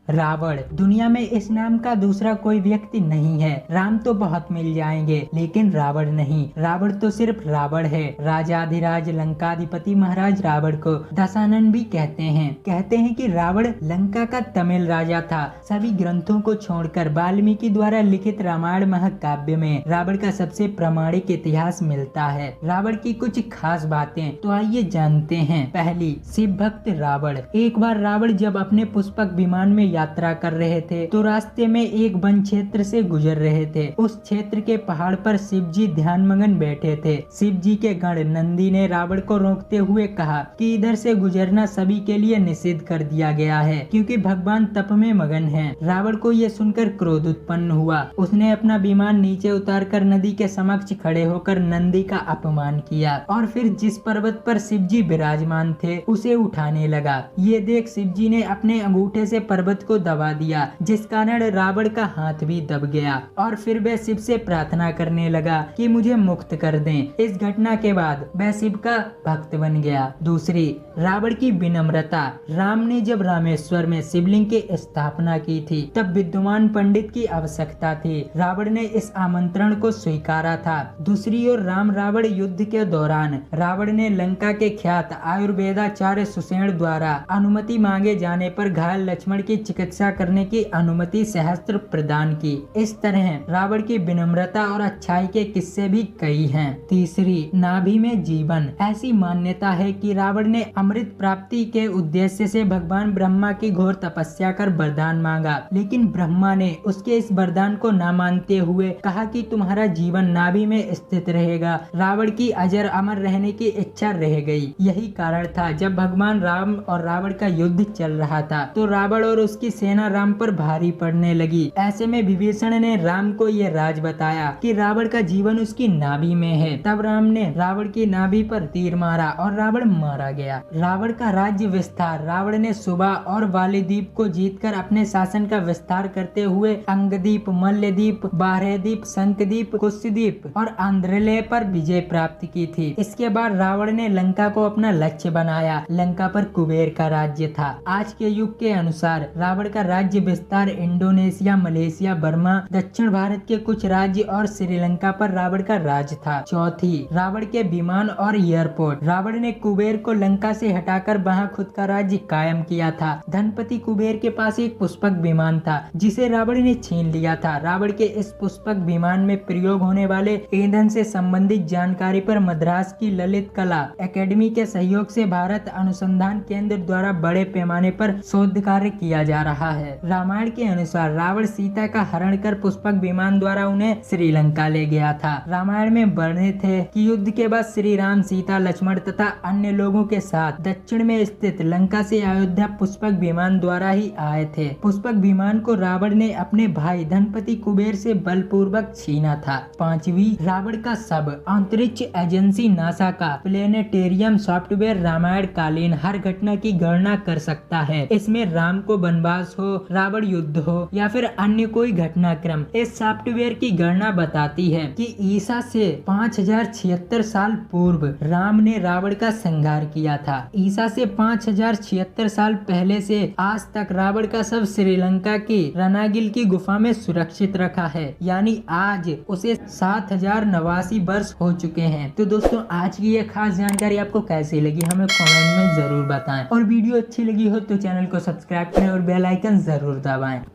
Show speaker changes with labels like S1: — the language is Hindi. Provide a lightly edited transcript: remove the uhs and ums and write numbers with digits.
S1: रावण। दुनिया में इस नाम का दूसरा कोई व्यक्ति नहीं है। राम तो बहुत मिल जाएंगे लेकिन रावण नहीं। रावण तो सिर्फ रावण है। राजाधिराज लंकाधिपति महाराज रावण को दशानन भी कहते हैं। कहते हैं कि रावण लंका का तमिल राजा था। सभी ग्रंथों को छोड़कर वाल्मीकि द्वारा लिखित रामायण महाकाव्य में रावण का सबसे प्रामाणिक इतिहास मिलता है। रावण की कुछ खास बातें तो आइए जानते हैं। पहली, शिव भक्त रावण। एक बार रावण जब अपने पुष्पक विमान में यात्रा कर रहे थे तो रास्ते में एक वन क्षेत्र से गुजर रहे थे। उस क्षेत्र के पहाड़ पर शिव जी ध्यान मगन बैठे थे। शिव जी के गण नंदी ने रावण को रोकते हुए कहा कि इधर से गुजरना सभी के लिए निषिद्ध कर दिया गया है क्योंकि भगवान तप में मगन हैं। रावण को यह सुनकर क्रोध उत्पन्न हुआ। उसने अपना विमान नीचे उतारकर नदी के समक्ष खड़े होकर नंदी का अपमान किया और फिर जिस पर्वत पर शिव जी विराजमान थे उसे उठाने लगा। ये देख शिव जी ने अपने अंगूठे से पर्वत को दबा दिया जिस कारण रावण का हाथ भी दब गया और फिर वह शिव से प्रार्थना करने लगा कि मुझे मुक्त कर दें। इस घटना के बाद वह शिव का भक्त बन गया। दूसरी, रावण की विनम्रता। राम ने जब रामेश्वर में शिवलिंग की स्थापना की थी तब विद्वान पंडित की आवश्यकता थी। रावण ने इस आमंत्रण को स्वीकारा था। दूसरी ओर राम रावण युद्ध के दौरान रावण ने लंका के ख्यात आयुर्वेदाचार्य सुषेण द्वारा अनुमति मांगे जाने पर घायल लक्ष्मण की चिकित्सा करने की अनुमति सहस्त्र प्रदान की। इस तरह रावण की विनम्रता और अच्छाई के किस्से भी कई हैं। तीसरी, नाभि में जीवन। ऐसी मान्यता है कि रावण ने अमृत प्राप्ति के उद्देश्य से भगवान ब्रह्मा की घोर तपस्या कर वरदान मांगा, लेकिन ब्रह्मा ने उसके इस वरदान को न मानते हुए कहा कि तुम्हारा जीवन नाभि में स्थित रहेगा। रावण की अजर अमर रहने की इच्छा रह गई। यही कारण था जब भगवान राम और रावण का युद्ध चल रहा था तो रावण और उसकी सेना राम पर भारी पड़ने लगी। ऐसे में विभीषण ने राम को यह राज बताया कि रावण का जीवन उसकी नाभि में है। तब राम ने रावण की नाभि पर तीर मारा और रावण मारा गया। रावण का राज्य विस्तार। रावण ने सुबा और वालीद्वीप को जीतकर अपने शासन का विस्तार करते हुए अंगदीप, मल्लद्वीप, बारहद्वीप, शंखद्वीप, कुशद्वीप और आंध्रले पर विजय प्राप्त की थी। इसके बाद रावण ने लंका को अपना लक्ष्य बनाया। लंका पर कुबेर का राज्य था। आज के युग के अनुसार रावण का राज्य विस्तार इंडोनेशिया, मलेशिया, बर्मा, दक्षिण भारत के कुछ राज्य और श्रीलंका पर रावण का राज था। चौथी, रावण के विमान और एयरपोर्ट। रावण ने कुबेर को लंका से हटाकर वहां खुद का राज्य कायम किया था। धनपति कुबेर के पास एक पुष्पक विमान था जिसे रावण ने छीन लिया था। रावण के इस पुष्पक विमान में प्रयोग होने वाले ईंधन से संबंधित जानकारी पर मद्रास की ललित कला एकेडमी के सहयोग से भारत अनुसंधान केंद्र द्वारा बड़े पैमाने पर शोध कार्य किया जा रहा है। रामायण के अनुसार रावण सीता का हरण कर पुष्पक विमान द्वारा उन्हें श्रीलंका ले गया था। रामायण में वर्णित है कि युद्ध के बाद श्री राम, सीता, लक्ष्मण तथा अन्य लोगों के साथ दक्षिण में स्थित लंका से अयोध्या पुष्पक विमान द्वारा ही आए थे। पुष्पक विमान को रावण ने अपने भाई धनपति कुबेर से बलपूर्वक छीना था। पांचवी, रावण का शव। अंतरिक्ष एजेंसी नासा का प्लेनेटेरियम सॉफ्टवेयर रामायण कालीन हर घटना की गणना कर सकता है। इसमें राम को वनवास हो, रावण युद्ध हो या फिर अन्य कोई घटनाक्रम, इस सॉफ्टवेयर की गणना बताती है कि ईसा से 5076 साल पूर्व राम ने रावण का संहार किया था। ईसा से 5076 साल पहले से आज तक रावण का शव श्रीलंका की रनागिल की गुफा में सुरक्षित रखा है, यानी आज उसे 7089 वर्ष हो चुके हैं। तो दोस्तों, आज की ये खास जानकारी आपको कैसी लगी हमें कमेंट में जरूर बताएं और वीडियो अच्छी लगी हो तो चैनल को सब्सक्राइब करें और बेल आइकन जरूर दबाएं।